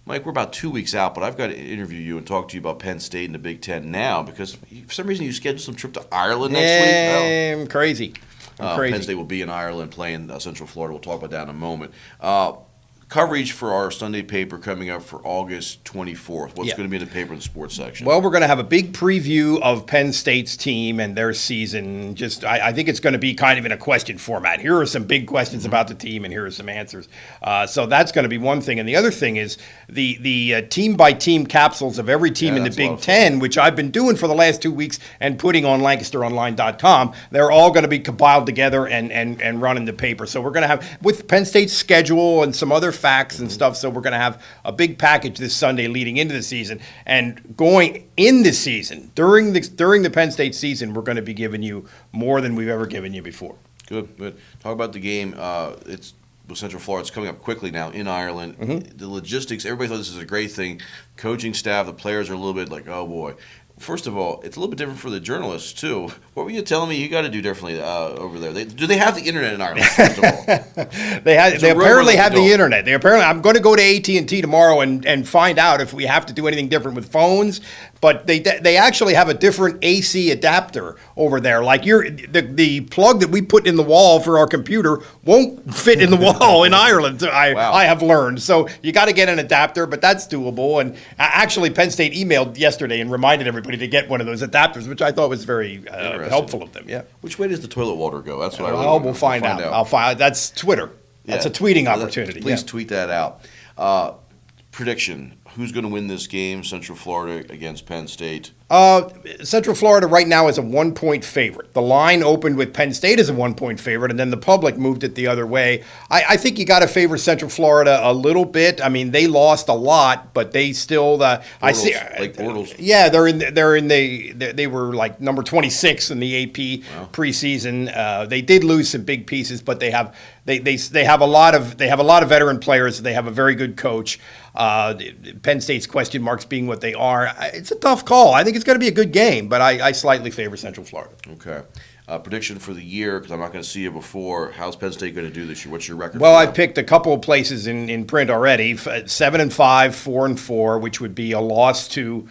Mike, we're about 2 weeks out, but I've got to interview you and talk to you about Penn State and the Big Ten now because for some reason you scheduled some trip to Ireland next week. I'm crazy. Penn State will be in Ireland playing Central Florida. We'll talk about that in a moment. Coverage for our Sunday paper coming up for August 24th. What's going to be in the paper in the sports section? Well, we're going to have a big preview of Penn State's team and their season. I think it's going to be kind of in a question format. Here are some big questions about the team, and here are some answers. So that's going to be one thing. And the other thing is the team-by-team capsules of every team in the Big Ten, which I've been doing for the last 2 weeks and putting on LancasterOnline.com. They're all going to be compiled together and run in the paper. So we're going to have, with Penn State's schedule and some other facts and stuff, so we're going to have a big package this Sunday leading into the season. And going in the season, during the Penn State season, we're going to be giving you more than we've ever given you before. Good. Talk about the game. It's with Central Florida. It's coming up quickly now in Ireland. The logistics, everybody thought this was a great thing. Coaching staff, the players are a little bit like, oh boy. First of all, it's a little bit different for the journalists, too. What were you telling me you got to do differently over there? Do they have the internet in Ireland, first of all? They apparently have the internet. I'm going to go to AT&T tomorrow and find out if we have to do anything different with phones. But they actually have a different AC adapter over there. Like the plug that we put in the wall for our computer won't fit in the wall in Ireland. I have learned. So you got to get an adapter, but that's doable. And actually, Penn State emailed yesterday and reminded everybody to get one of those adapters, which I thought was very helpful of them. Yeah. Which way does the toilet water go? That's what I really want. We'll find out. That's Twitter. That's a tweeting opportunity. Please tweet that out. Prediction. Who's going to win this game, Central Florida against Penn State? Central Florida right now is a 1-point favorite. The line opened with Penn State as a 1-point favorite, and then the public moved it the other way. I think you got to favor Central Florida a little bit. I mean, they lost a lot, but they still. Bortles. Yeah, they were like number 26 in the AP preseason. They did lose some big pieces, but they have a lot of veteran players. They have a very good coach. Penn State's question marks being what they are. It's a tough call. I think it's going to be a good game, but I slightly favor Central Florida. Okay. Prediction for the year, because I'm not going to see you before. How's Penn State going to do this year? What's your record? Well, I've picked a couple of places in print already. 7-5, 4-4, which would be a loss to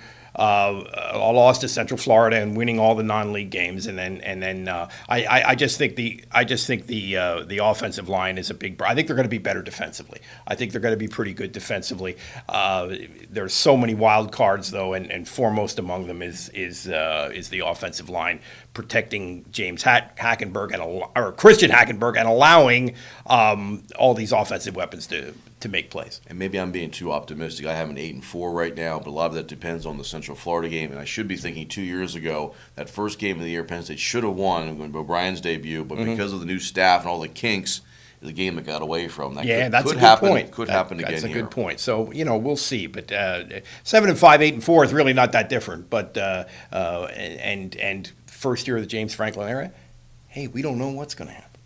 Central Florida and winning all the non-league games, and then I just think the offensive line is a big. I think they're going to be better defensively. I think they're going to be pretty good defensively. There's so many wild cards though, and foremost among them is the offensive line protecting James Hackenberg or Christian Hackenberg and allowing all these offensive weapons to make plays. And maybe I'm being too optimistic. I have an 8-4 right now, but a lot of that depends on the Central Florida game. And I should be thinking 2 years ago, that first game of the year, Penn State should have won when O'Brien's debut, but because of the new staff and all the kinks, the game that got away from. That's a good point. Could happen again. That's a good point. So we'll see. But 7-5, 8-4 is really not that different. But and first year of the James Franklin era, hey, we don't know what's going to happen.